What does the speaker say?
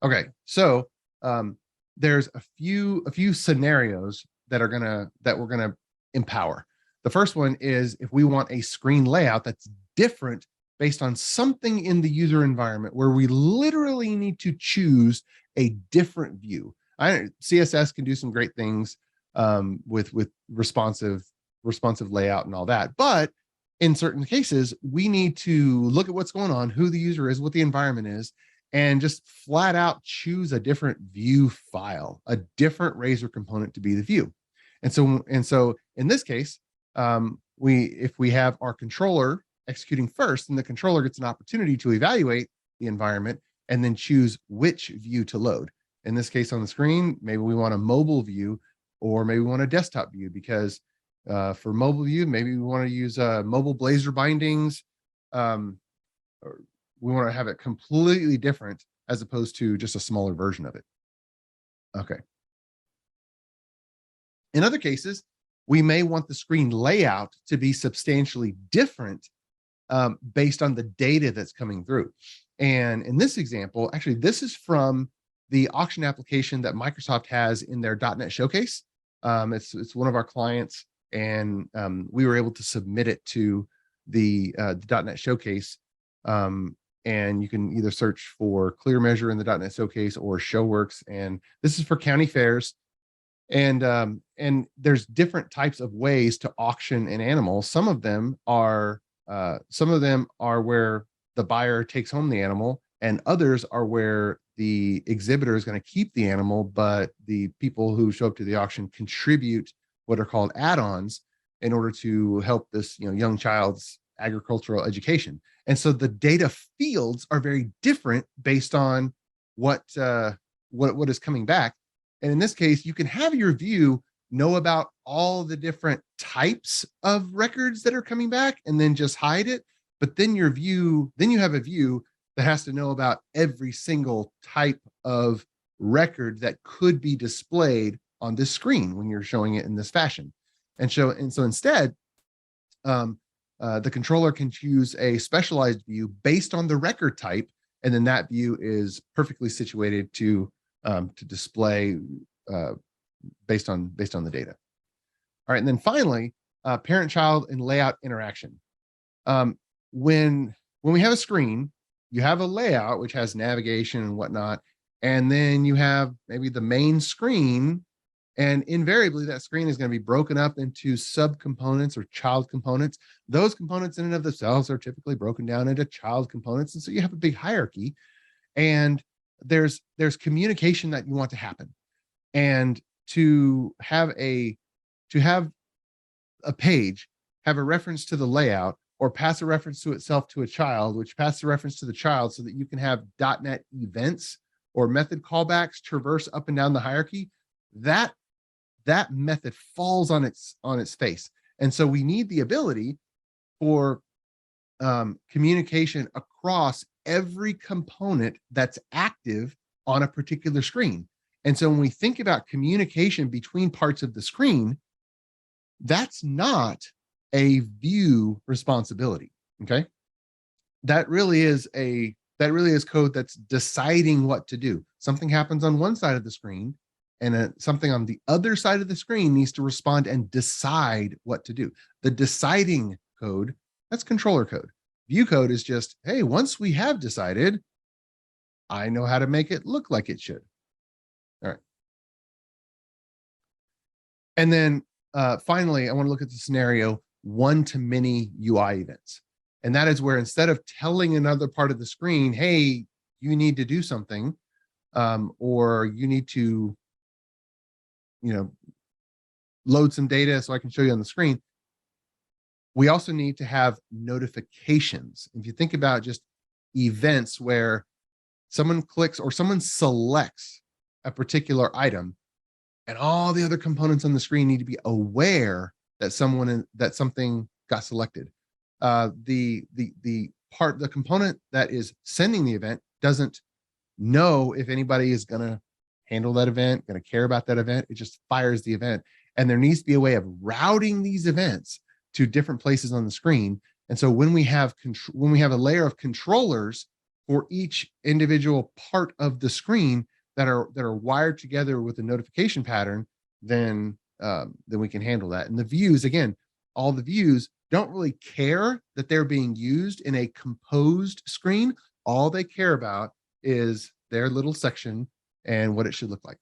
Okay, so there's a few scenarios that we're gonna empower. The first one is if we want a screen layout that's different based on something in the user environment where we literally need to choose a different view. CSS can do some great things with responsive layout and all that, but in certain cases, we need to look at what's going on, who the user is, what the environment is, and just flat out choose a different view file, a different Razor component to be the view. And so in this case, if we have our controller executing first, and the controller gets an opportunity to evaluate the environment and then choose which view to load. In this case on the screen, maybe we want a mobile view, or maybe we want a desktop view, because for mobile view, maybe we want to use mobile Blazor bindings. Or we want to have it completely different as opposed to just a smaller version of it. Okay. In other cases, we may want the screen layout to be substantially different based on the data that's coming through. And in this example, actually, this is from the auction application that Microsoft has in their .NET Showcase. It's one of our clients, and we were able to submit it to the .NET Showcase. And you can either search for Clear Measure in the .NET Showcase or ShowWorks. And this is for county fairs. And there's different types of ways to auction an animal. Some of them are where the buyer takes home the animal, and others are where the exhibitor is going to keep the animal, but the people who show up to the auction contribute what are called add-ons in order to help this young child's agricultural education. And so the data fields are very different based on what is coming back. And in this case, you can have your view know about all the different types of records that are coming back and then just hide it. But then you have a view that has to know about every single type of record that could be displayed on this screen when you're showing it in this fashion. And so instead, the controller can choose a specialized view based on the record type, and then that view is perfectly situated to display based on the data. All right, and then finally, parent-child and layout interaction. When we have a screen, you have a layout which has navigation and whatnot, and then you have maybe the main screen, and invariably that screen is going to be broken up into subcomponents or child components. Those components in and of themselves are typically broken down into child components, and so you have a big hierarchy. And there's communication that you want to happen, and to have a page have a reference to the layout, or pass a reference to itself to a child, which passes a reference to the child, so that you can have .NET events or method callbacks traverse up and down the hierarchy. That method falls on its face. And so we need the ability for communication across every component that's active on a particular screen. And so when we think about communication between parts of the screen, that's not a view responsibility. Okay. That really is code that's deciding what to do. Something happens on one side of the screen, and something on the other side of the screen needs to respond and decide what to do. The deciding code, that's controller code. View code is just, hey, once we have decided, I know how to make it look like it should. All right. And then finally, I want to look at the scenario one-to-many UI events. And that is where, instead of telling another part of the screen, hey, you need to do something, or you need to load some data so I can show you on the screen, we also need to have notifications. If you think about just events where someone clicks or someone selects a particular item, and all the other components on the screen need to be aware that something got selected. The component that is sending the event doesn't know if anybody is going to handle that event, going to care about that event. It just fires the event. And there needs to be a way of routing these events to different places on the screen. And so when we have a layer of controllers for each individual part of the screen that are wired together with a notification pattern, then we can handle that. And the views, again, all the views don't really care that they're being used in a composed screen. All they care about is their little section and what it should look like.